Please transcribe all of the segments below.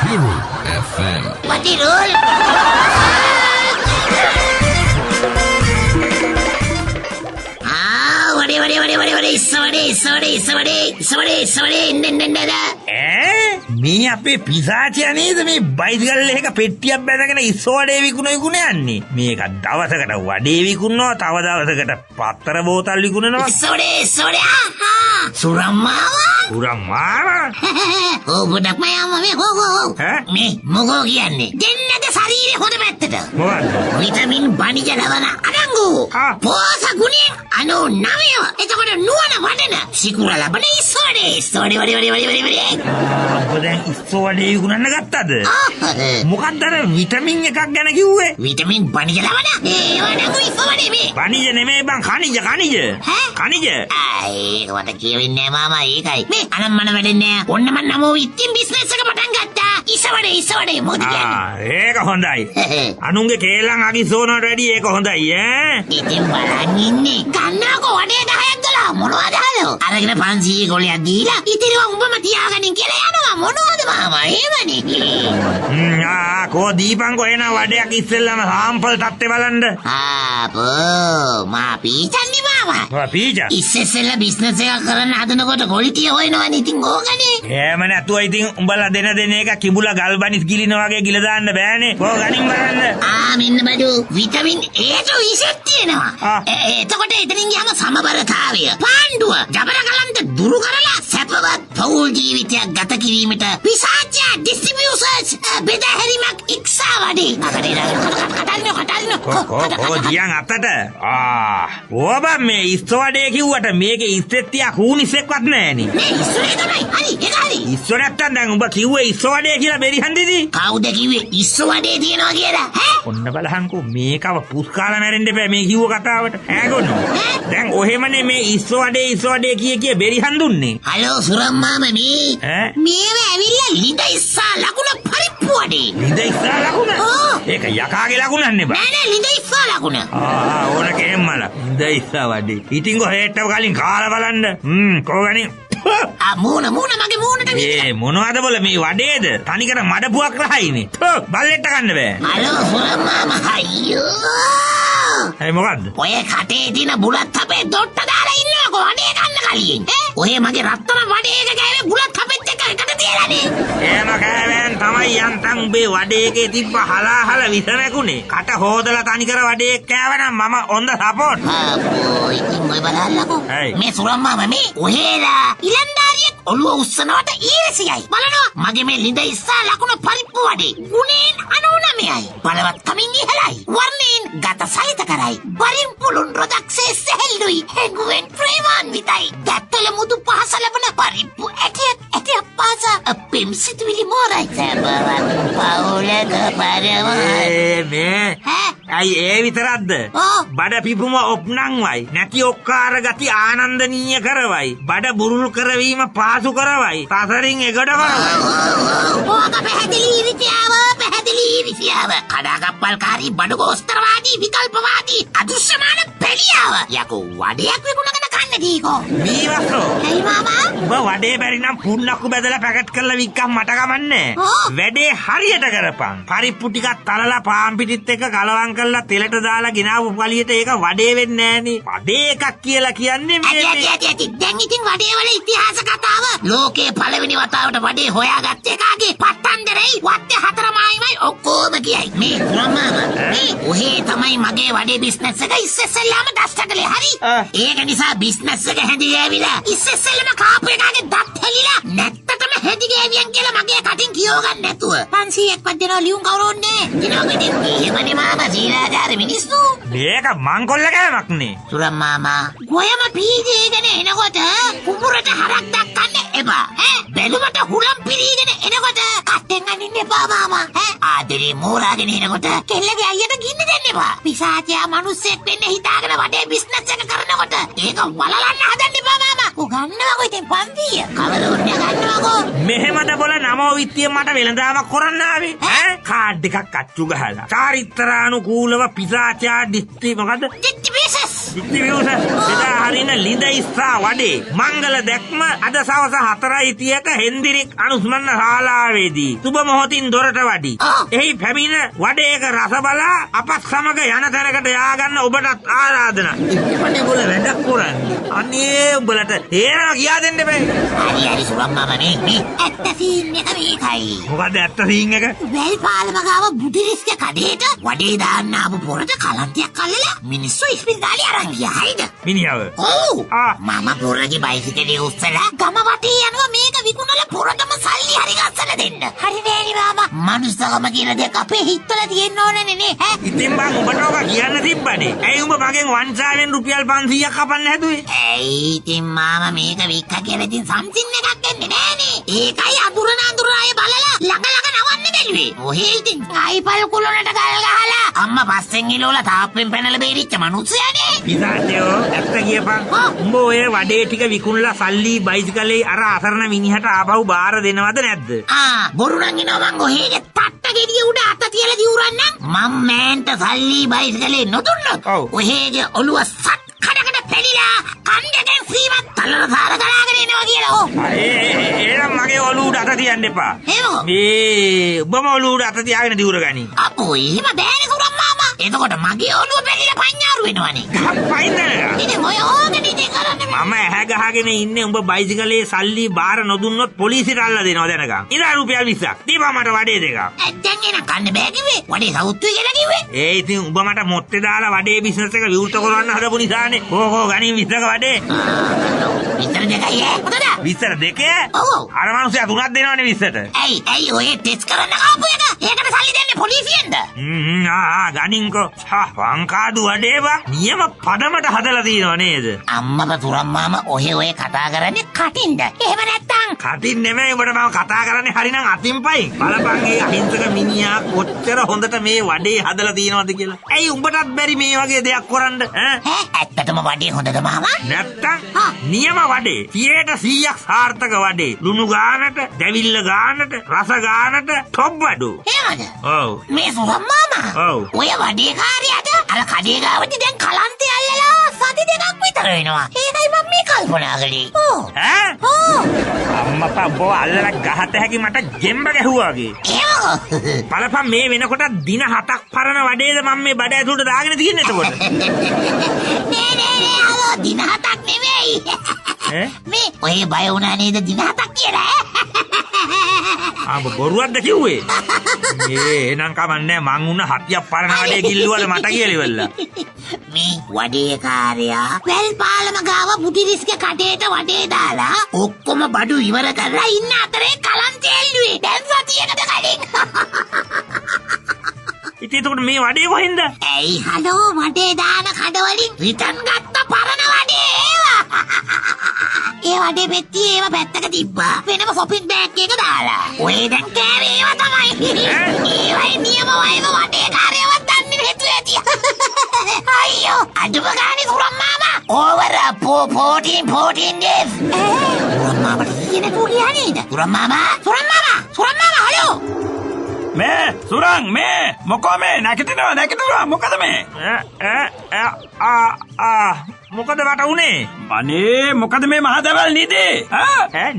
Hero FM. Patirul. මේ අපේ පිසාචයා නේද මේ බයිසිකල් එක පෙට්ටියක් බැඳගෙන ඉස්සෝඩේ විකුණන යන්නේ. මේක දවසකට වඩේ විකුණනවා, තව දවසකට පත්තර බෝතල් විකුණනවා. ඉස්සෝඩේ සුරම්මාව බුඩක් මයාම මේ මොකෝ කියන්නේ දෙන්නගේ ශරීරේ හොඳ පැත්තට මොකද්ද? විටමින් බණිජ ලවණ අඩංගු පෝෂක ගුණයන් 99 එතකොට නුවණ වඩන සිකුර ලබන ඉස්සෝඩේ වඩේ ඔබ දැන් ඉස්සෝඩේ විකුණන්න ගත්තද? මොකක්ද අර විටමින් එකක් ගැන කිව්වේ? විටමින් බණිජ ලවණ ඒ වඩංගු ඉස්සෝඩේ මේ බණිජ නෙමෙයි බං, කනිජ කනිජ ඒක මට කියවෙන්නේ මාමා ඒකයි මේ අනම්මන වැඩන්නේ ඔන්න මම නමෝ ඉතින් බිස්නස් එක පටන් ගත්තා ඉස්සවඩේ මොකද කියන්නේ ඒක හොඳයි අනුන්ගේ කේලම් අගිසෝනට වැඩි ඒක හොඳයි ඈ ඉතින් බලන් ඉන්නේ ගන්නකො වඩේ 10ක් දලා මොනවද හලෝ අරගෙන 500 ගොල්ලයක් දීලා ඉතින් උඹම තියාගනින් කියලා යනවා මොනවද මාමා එහෙමනේ කෝ දීපංකෝ එන වඩයක් ඉස්සෙල්ලාම සාම්පල් තත්ත්වේ බලන්න ආපෝ මා පීචන්නේ මාමා පීචා ඉස්සෙල්ලා බිස්නස් එක කරන්න හදනකොට කොලිටිය හොයනවනේ ඉතින් ඕකනේ එහෙම නැතුව ඉතින් උඹලා දෙන එක කිඹුලා ගල්බනිස් ගිලින වගේ ගිල දාන්න බෑනේ කෝ ගනින් බලන්න මෙන්න බඩු විටමින් A ට ඉසෙත් තියෙනවා එතකොට එතනින් ගියාම සමබරතාවය පාණ්ඩුව ජබර කලන්ත දුරු කරලා සැපවත් පෞල් ජීවිතයක් ගත කිරීමට පිසාචයා ඩිස්ට්‍රිබියුටර්ස් බෙදාහැරීමක් ඉක්සා වඩේ කෝ දියන් අතට ඕබ මේ ඉස්සෝඩේ කිව්වට මේකේ ඉස්සෙත්තිය කූනිසෙක්වත් නෑනේ මේ ඉස්සෝඩේ තමයි හරි ඒක හරි ඉස්සෝ නැත්තම් දැන් උඹ කිව්වේ ඉස්සෝඩේ කියලා බෙරිහන්දිදී කවුද කිව්වේ ඉස්සෝඩේ තියනවා කියලා ඔන්න බලහන්කෝ මේකව පුස්කාලා මැරෙන්න එපා මේ කිව්ව කතාවට ඈගොනෝ දැන් ඔහෙමනේ මේ ඉස්සෝඩේ කිය බෙරිහන් දුන්නේ හලෝ සුරම්මාම මේව ඇවිල්ලා ලිඳ ඉස්සා ලකුණ පරිප්පු වඩේ ලිඳ ඉස්සා ලකුණ ඒක යකාගේ ලකුණක් නේ බා නෑ ලිඳ ඉස්සා ලකුණ ඕන කේම්මල ලිඳ ඉස්සා වඩේ ඉතින් කො හෙට්ටව කලින් කාලා බලන්න කෝගණි මූණ මගේ මූණට මේ මොනවද බල මේ වඩේද තනිකර මඩපුවක් රහයිනේ බල්ලෙට්ට ගන්න බෑ හලෝ සුරම්මාම අයියෝ මොකද්ද ඔය කටේ තියෙන බුලත් අපේ දොට්ට දාලා ඉන්නකො වඩේ ගන්න කලින් ඔය මගේ රත්තරන් වඩේ එක ගෑවේ බුලත් අපෙත් එකට තියලානේ එහෙම කෑවෙන් තමයි යන්තම් උඹේ වඩේ එකේ තිබ්බ හලාහල විස නැකුනේ කට හොදලා තනිකර වඩේ කෑවනම් මම ඔන්න සපෝට් අපෝ ඉතින් ඔය බලන්නකෝ මේ සුරම්මාම මේ ඔහෙලා ඉලන්දාරියෙක් ඔළුව උස්සනවට ඊරසියයි බලනවා මගේ මේ ලිඳ ඉස්සා ලකුණ පරිප්පු වඩේ ගුණෙන් 99යි බලවත් කමින් ඉහළයි වර්ණයෙන් ගත සහිත කරයි බරින් පුළුන් රොදක්සේ සැහැල්ලුයි හැඟුවෙන් ප්‍රේමාන්විතයි දැත්තල මුදු පහස ලබන පරිප්පු ඇටයක් පාස අපෙම් සිතුවිලි මෝරයි සැබවත් පවුලක පරම ඇයි ඒ විතරක්ද බඩ පිපුම ඔප්නංවයි නැති ඔක්කාර ගති ආනන්දනීය කරවයි බඩ බුරුල් කරවීම පාසු කරවයි සසරින් එගොඩ කරවයි ඕක පැහැදිලි ඉරිසියාව කඩාකප්පල්කාරී බඩු ගෝස්තරවාදී විකල්පවාදී අදුෂ්‍යමාන පෙළියාව යකෝ වඩයක් විකුණගෙන කන්න දීකෝ මීවස්සෝ හයි මාමා උඹ වඩේ බැරි නම් පුන්නක්කු බැදලා පැකට් කරලා වික්කම් මට ගමන්නේ වැඩේ හරියට කරපන් පරිප්පු ටිකක් තලලා පාන් පිටිත් එක්ක කලවම් කරලා තෙලට දාලා ගෙනාවු පළියට ඒක වඩේ වෙන්නේ නෑනේ වඩේ එකක් කියලා කියන්නේ මේ ඇති දැන් ඉතින් වඩේ වල ඉතිහාස කතාව ලෝකේ පළවෙනි වතාවට වඩේ හොයාගත්ත එකාගේ පට්ටන්දරයි වත්තේ හතරමායිමයි ඔක්කොම කියයි මේ ග්‍රාමම මේ ඔහේ තමයි මගේ වඩේ බිස්නස් එක ඉස්සෙල්ලාම ඩස්ට් කළේ හරි ඒක නිසා බිස්නස් එක හැදි ගෑවිලා ඉස්සෙල්ලාම කාපු එකාගේ දත් හැලිලා නැත්තටම හැදි ගෑවියන් කියලා මගේ කටින් කියෝ ගන්න නැතුව 500ක් වත් දෙනවා ලියුම් කවුරුන්නේ දිනකට එහෙමනේ මාමා සීලාචාර මිනිස්සු මේක මංකොල්ල කෑමක් නේ සුරම් මාමා ගොයම පීදීගෙන එනකොට කුඹුරට හරක් දක්කන්න එපා බැලුමට හුලම් පිරීගෙන එනකොට කට්ටෙන් අනින්න එපා මාමා ආදරේ මෝරාගෙන එනකොට කෙල්ලගේ අයියට ගින්න දෙන්න එපා පිසාචයා මිනිස්සෙක් වෙන්න හිතාගෙන වඩේ බිස්නස් එක කරනකොට ඒක වලලන්න හදන්න එපා මාමා උගන්නවකෝ ඉතින් 500 කවරුන්නේ ගන්නවකෝ මෙහෙමද බොල නමෝ විත්තිය මට වෙලඳාමක් කරන්න ආවේ කාඩ් එකක් අච්චු ගහලා චාරිත්‍රානුකූලව පිසාචා ඩිස්ට්‍රි මොකද්ද ඩිස්ට්‍රිබියුටර්ස් ඉතිවිවුස එදා හරින ලිඳ ඉස්සා වඩේ මංගල දැක්ම අද සවස 4:30ට හෙන්දිරික් අනුස්මරණ ශාලාවේදී සුබ මොහොතින් දොරට වඩි. එහි පැමිණ වඩේක රස බලා අපත් සමග යන තැනකට යාගන්න ඔබටත් ආරාධනා. ඉතිපනේ ගොල්ල වැඩක් කරන්නේ. අනේ උඹලට තේරෙනවා කියා දෙන්න බෑ. හරි සුරම් මාමා මේ ඇත්ත සීන් එක මේකයි. මොකද ඇත්ත සීන් එක? වැල්පාලම ගාව බුදිරිස්ක කඩේට වඩේ දාන්න ආපු පොරට කලන්තයක් අල්ලලා මිනිස්සු ඉස්පිරිතාලේ අරන් ගියා. හරිද? මිනිහව. ඔව්. මාමා පොරගේ බයිසිකලේ උස්සලා ගම වටේ යනවා මේක විකුණලා පොරටම සල්ලි හරි ගස්සලා දෙන්න. හරි නෑනේ මාමා. මනුස්සකම කියලා දෙයක් අපේ හිතවල තියෙන්න ඕනේ නේ ඈ. ඉතින් මං උඹට ඔක කියන්න තිබ්බනේ. ඇයි උඹ මගෙන් වංචාවෙන් රුපියල් 500ක් කපන්න හැදුවේ? ඇයි ඉතින් මාමා මේක වික්ක කියලා ඉතින් සම්සින් එකක් දෙන්නේ නෑනේ. ඒකයි අඳුරන අය බලලා ළඟ නවන්න බැලුවේ. ඔහේ ඉතින් ආයිපල් කුලුණට ගල් ගහලා අම්මා පස්සෙන් ඉලෝලා තාප්පෙන් පැනලා බේරිච්ච මිනිස්සයානේ. පිටාදේෝ ඇත්ත කියපන්. උඹ ඔය වඩේ ටික විකුණලා සල්ලි බයිසිකලේ අර අසරණ මිනිහට ආපහු බාර දෙනවද නැද්ද? බොරු නම් එනවා මං ඔහේගේ තට්ට ගෙඩිය උඩ අත තියලා දිවුරන්නම්. මම මෑන්ට සල්ලි බයිසිකලේ නොදුන්නොත් ඔහේගේ ඔළුව සත් කඩකට පෙළිලා කන්දෙන් සීමත් තලන සාර ගලාගෙන එනවා කියලා. ඒනම් මගේ ඔළුව උඩ අත තියන්න එපා. මේ උඹම ඔළුව උඩ අත තියාගෙන දිවුර ගනි. අපෝ එහෙම බෑනේ සුරම් මාමා. එතකොට මගේ ඔළුව පෙළිලා පඤ්ඤාරු වෙනවනේ. පයින්ද? ඉතින් මොය ඕකනේ ඉතින් කරන්නේ. මම ඇහැ ගහගෙන ඉන්නේ උඹ බයිසිකලේ සල්ලි බාර නොදුන්නොත් පොලිසියට අල්ලලා දෙනවා දැනගන්න. ඉතින් රුපියල් 20ක්. දීපන් මට වඩේ දෙකක්. දැන් එන කන්න බෑ කිව්වේ. වඩේ සවුත්තුයි කියලා කිව්වේ. ඒ ඉතින් උඹ මට මොට්ටේ දාලා වඩේ බිස්නස් එක විවෘත කරවන්න හදපු නිසානේ. කෝ ගණන් 20ක වඩේ. විතර දෙකයි හොඳද? විතර දෙකේ? ඔව්. අර මනුස්සයා 3ක් දෙනවනේ 20ට. ඇයි ඔය ටෙස්ට් කරන්න ආපු එක? ඒකට සල්ලි දෙන්නේ පොලිසියෙන්ද? ගණින්කෝ. වංකාදු වඩේවා නියම පදමට හදලා තියෙනව නේද? අම්මා තුරම් මාමා ඔය කතා කරන්නේ කටින්ද? එහෙම නැත්තම් කටින් නෙමෙයි උඹට මම කතා කරන්නේ හරිනම් අතින් පයින්. බලපන් ඒ අහිංසක මිනිහා කොච්චර හොඳට මේ වඩේ හදලා තියෙනවද කියලා. ඇයි උඹටත් බැරි මේ වගේ දෙයක් කරන්න? ඇත්තටම වඩේ හොඳද මාමා? නැත්තම් නියම වඩේ 100% සාර්ථක වඩේ. ලුණු ගානට, දැවිල්ල ගානට, රස ගානට ටොප් වඩු. එහෙමද? ඔව්. මේ සුරම් මාමා. ඔව්. ඔය වඩේ කාර්යයට අර කඩේ ගාවට දැන් කලන්තය අල්ලලා සති දෙකක් විතර වෙනවා. ඒකයි මම මේ කල්පනා කළේ. අම්මපා බෝ අල්ලලා ගහත හැකි මට ගෙම්බ ගැහුවා වගේ. බලපන් මේ වෙනකොට දින 7ක් පරණ වඩේද මම මේ බඩ ඇතුළට දාගෙන තියෙන්නේ එතකොට. නෑ අලෝ දින 7ක් නෙවෙයි. මේ ඔය බය වුණා නේද දින 7ක් කියලා? බොරුවක්ද කිව්වේ? එනම් කමන්නේ මං උන්න 7ක් පරණ වඩේ කිල්ලුවද මට කියලා ඉවල්ලා. මේ වඩේ කාර්යයා වැල්පාලම ගාව බුදිරිස්ක කටේට වඩේ දාලා ඔක්කොම බඩු ඉවර කරලා ඉන්න අතරේ කලන්තය එල්ලුවේ. දැන් සතියකට කලින්. ඉතින් එතකොට මේ වඩේ කොහෙන්ද? ඇයි හලෝ වඩේ දාන කඩවලින් රිටර්න් ගත්ත පරණ වඩේ ඒවා. ඒ වඩේ පෙට්ටිය ඒව පැත්තක තිබ්බා. වෙනම shopping bag එක දාලා. ඔය දැන් කෑවේ ඒවා තමයි. ඒවයි නියම වයිව වඩේ කාර්යවත් දන්නේ නැතු ඇති. අයියෝ අඩුම ගානේ සුරම් මාමා. over 14 days. සුරම් මාමා කියන තුලියා නේද? සුරම් මාමා හලෝ. මේ සුරං මේ මොකෝ මේ නැගිටිනවා මොකද මේ? මොකද වට උනේ? අනේ මොකද මේ මහදවල් නිදි?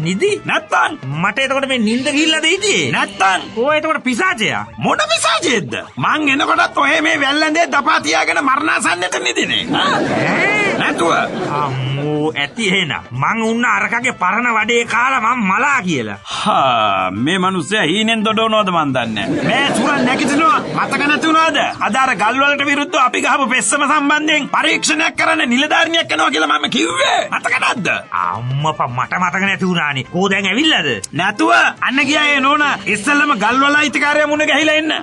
නිදි? නැත්තම් මට එතකොට මේ නිින්ද ගිහිල්ලාද හිටියේ? නැත්තම් ඕ එතකොට පිසාචයා. මොන පිසාචයේද? මං එනකොටත් ඔය මේ වැල්ලැඳේ දපා තියාගෙන මරණාසන්නට නිදිනේ. නැතුව අම්මෝ ඇති එහෙනම් මං උන්න අරකගේ පරණ වඩේ කාලා මං මලා කියලා. මේ මිනිස්සයා හීනෙන් දොඩවනවද මන් දන්නේ. මේ සුරං නැගිටිනවා මතක නැතුණාද? අද අර ගල් වලට විරුද්ධව අපි ගහපු පෙස්සම සම්බන්ධයෙන් පරීක්ෂණයක් කරන්න නිලධාරියෙක් යනවා කියලා මම කිව්වේ. මතක නැද්ද? අම්මපා මට මතක නැති වුණානේ. කෝ දැන් ඇවිල්ලාද? නැතුව අන්න ගියා ඒ නෝනා ඉස්සෙල්ලම ගල් වල අයිතිකාරයා මුණ ගැහිලා එන්න.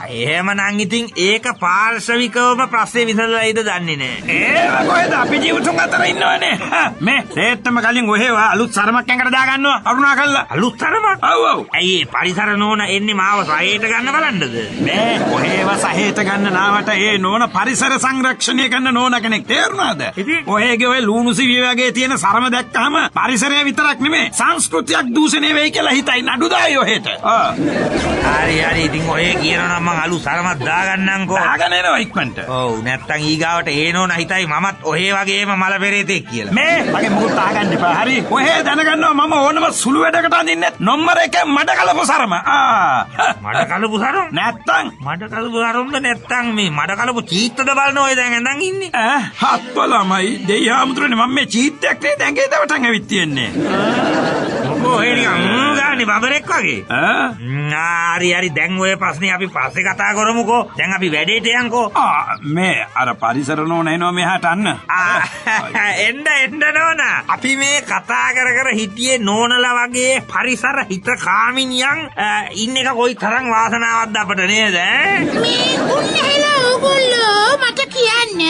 එහෙමනම් ඉතින් ඒක පාර්ශවිකවම ප්‍රශ්නේ විසඳලායිද දන්නේ නැහැ. ඒව කොහෙද අපි ජීවිතුන් අතර ඉන්නවා තියෙනවනේ. මේ තේත්තම කලින් ඔහෙ අලුත් සරමක් ඇඟට දාගන්නවා කරුණා කළා. අලුත් තරමක්? ඔව් ඔව්. ඇයි ඒ පරිසර නෝන එන්නේ මාව සහයට ගන්න බලන්නද? මේ ඔහෙව සහේත ගන්න නාවට ඒ නෝන පරිසර සංරක්ෂණය කරන නෝන කෙනෙක් තේරුණාද? ඉතින්? ඔහෙගේ ඔය ලුණු සිවිය වගේ තියෙන සරම දැක්කම පරිසරය විතරක් නෙමෙයි සංස්කෘතියක් දූෂණය වෙයි කියලා හිතයි නඩුදායි ඔහෙට. හරි ඉතින් ඔය කියනවා නම් මං අලුත් සරමක් දාගන්නම්කෝ. දාගෙන එනවා ඉක්මනට. ඔව් නැත්තම් ඊගාවට ඒ නෝන හිතයි මමත් ඔහේ වගේම මල පෙරේතෙක් කියලා. මේ මගේ මුකුත් අහගන්න එපා. හරි. ඔහෙ දැනගන්නවා මම ඕනම සුළු වැඩකට අඳින්නේ නම්බර 1 මඩ කලපු සරම. මඩ කලපු සරම? නැත්තම් මඩ කලපු සරම්ද නැත්තම් මේ මඩ කලපු චීත්තද බලන ඔය දැන් ඇඳන් ඉන්නේ. හත්වලමයි දෙයියාමුතුරනේ මම මේ චීත්තයක් නේ දැන් ගේ දවටන් ඇවිත් තියන්නේ. මොකෝ ඒ නිකන් ගානේ බබරෙක් වගේ. හරි දැන් ඔය ප්‍රශ්නේ අපි පස්සේ කතා කරමුකෝ. දැන් අපි වැඩේට යන්කෝ. මේ අර පරිසර නෝන එනවා මෙහාට අන්න. එන්න නෝන. අපි මේ කතා කර හිටියේ නෝනලා වගේ පරිසර හිතකාමිනියන් ඉන්න එක කොයි තරම් වාසනාවක්ද අපට නේද? මේ උන්නේලා ඕගොල්ලෝ මට කියන්න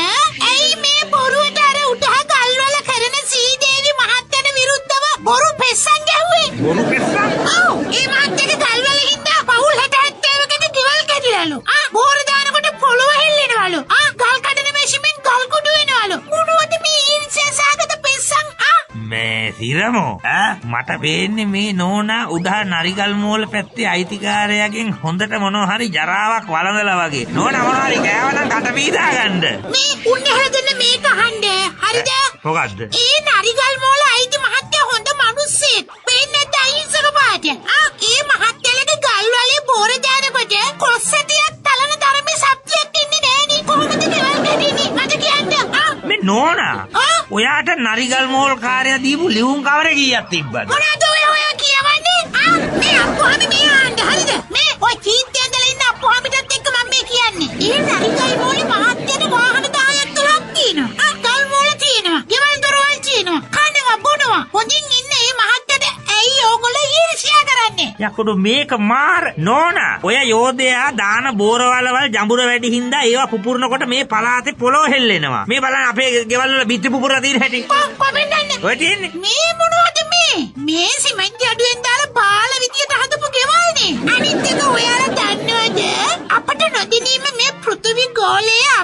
ඇයි මේ බොරුවට අර උඩහ ගල්වල කරන සීදේවි මහත්තයට විරුද්ධව බොරු පෙස්සන් ගැහුවේ? බොරු පෙස්සන්? ඔව් ඒ මහත්තයාගේ ගල්වල හින්දා පවුල් 60-70කට ගෙවල් කැඩිලාලු. බෝර දානකොට පොළොව හෙල්ලෙනවලු. ගල් කඩන මැෂිමෙන් ගල් කුඩු වෙනවලු. මොනවද මේ ඊර්ෂ්‍යාසගත පෙස්සන්? මේ සිරමෝ මට පේන්නේ මේ නෝනා උඩහ නරිගල් මෝල පැත්තේ අයිතිකාරයාගෙන් හොඳට මොනවා හරි ජරාවක් වළඳලා වගේ. නෝනා මොනවා හරි කෑවනම් කට පීදා ගන්න. මේ උන්නේ හැදෙන මේක අහන්න. හරිද? මොකද්ද? ඒ නරිගල් මෝල අයිති මහත්තයා හොඳ මිනිස්සෙක්. වෙන්නේ දයිසක පාට. ඒ මහත්තයාගේ ගල් වලේ බෝර දානකොට කොස්සටියක් තලන ධර්මයේ සත්‍යයක් ඉන්නේ නෑනේ. කොහොමද ගෙවල් කැඩෙන්නේ? මට කියන්න. මේ නෝනා ඔයාට නරිගල් මෝල් කාර්යය දීපු ලියුම් කවර කීයක් තිබ්බද? මොනවද ඔය කියවන්නේ? මේ අප්පුහාමි මේ ආන්න හරිද? මේ ඔය චීත්තයන්දලා ඉන්න අප්පුහාමිටත් එක්ක මම මේ කියන්නේ. ඒ නරිගල් මෝලේ මහත්තයාට වාහන 10ක් තියෙනවා. ගල් මෝල තියෙනවා. ගෙවල් දොරවල් තියෙනවා. කනවා බොනවා. හොඳින් ඉන්න මේ මහත්තයාට ඇයි ඕගොල්ලෝ ඊර්ෂ්‍යා කරන්නේ? යකුඩු මේක මාර නෝනා. ඔය යෝධයා දාන බෝරවලවල් ජඹුර වැඩි හින්දා ඒවා පුපුරනකොට මේ පලාතේ පොළොව හෙල්ලෙනවා. මේ බලන්න අපේ ගෙවල් වල බිත්ති පුපුරලා තියෙන හැටි. කොහෙන්ද යන්නේ? ඔය තියෙන්නේ. මේ මොනවද මේ? මේ සිමෙන්ති අඩුවෙන් දාලා බාල විදියට හදපු ගෙවල්නේ. අනිත් එක ඔයාලා දන්නවද? අපට නොදිනීම මේ පෘථිවි ගෝලයේ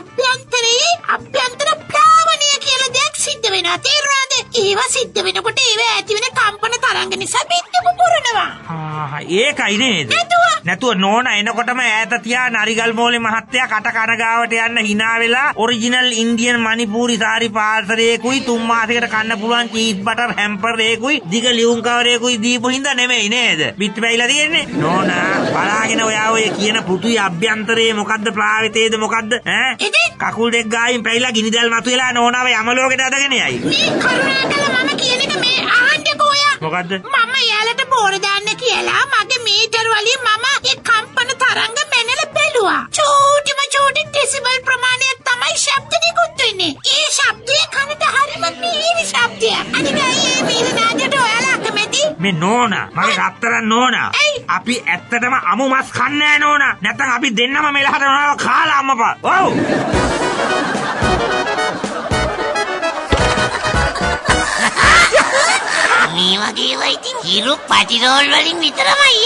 අභ්‍යන්තර ප්ලාවනය කියලා දෙයක් සිද්ධ වෙනවා. තේරුණාද? ඒවා සිද්ධ වෙනකොට ඒවා ඇති වෙන කම්පන තරංග නිසා බිත්ති පුපුරනවා. ඒකයි නේද? නැතුව නෝනා එනකොටම ඈත තියා නරිගල් මෝලේ මහත්තයා කට කන ගාවට යන්න hina වෙලා ඔරිජිනල් ඉන්දියන් මණිපූරි සාරි පාර්සලයකුයි 3 මාසයකට කන්න පුළුවන් චීස් බටර් හැම්පර් එකකුයි දිග ලියුම් කවරයකුයි දීපු හින්දා නෙමෙයි නේද? පිට පැයිලා තියෙන්නේ. නෝනා බලාගෙන ඔයා ඔය කියන පෘථුවි අභ්‍යන්තරයේ මොකද්ද ප්ලාවිතේද මොකද්ද? කකුල් දෙක ගායින් පැයිලා ගිනිදැල් මතුවලා නෝනාව යමලෝකෙට අදගෙන යයි. මේ කරුණාකරලා මම කියන එක මේ අහන්නකෝ ඔයා. මොකද්ද? මම යාලට බෝර දාන්න කියලා මගේ මීටර් වලින් මම ඒ කම්පන තරංග මැනලා බැලුවා. චූටිම චූටි ඩෙසිබල් ප්‍රමාණයක් තමයි ශබ්ද නිකුත් වෙන්නේ. ඒ ශබ්දේ කනට හරිම මීරි ශබ්දයක්. අනික ඒ මීරි නාදයට ඔයාලා කැමති? මේ නෝනා මගේ රත්තරන් නෝනා. අපි ඇත්තටම අමු මස් කන්නේ නෑ නෝනා. නැත්තම් අපි දෙන්නම මෙලහට නෝනාව කාලා අම්මපා. ඔව්. මේ වගේ වයිතින් හිරු පටිරෝල් වලින් විතරමයි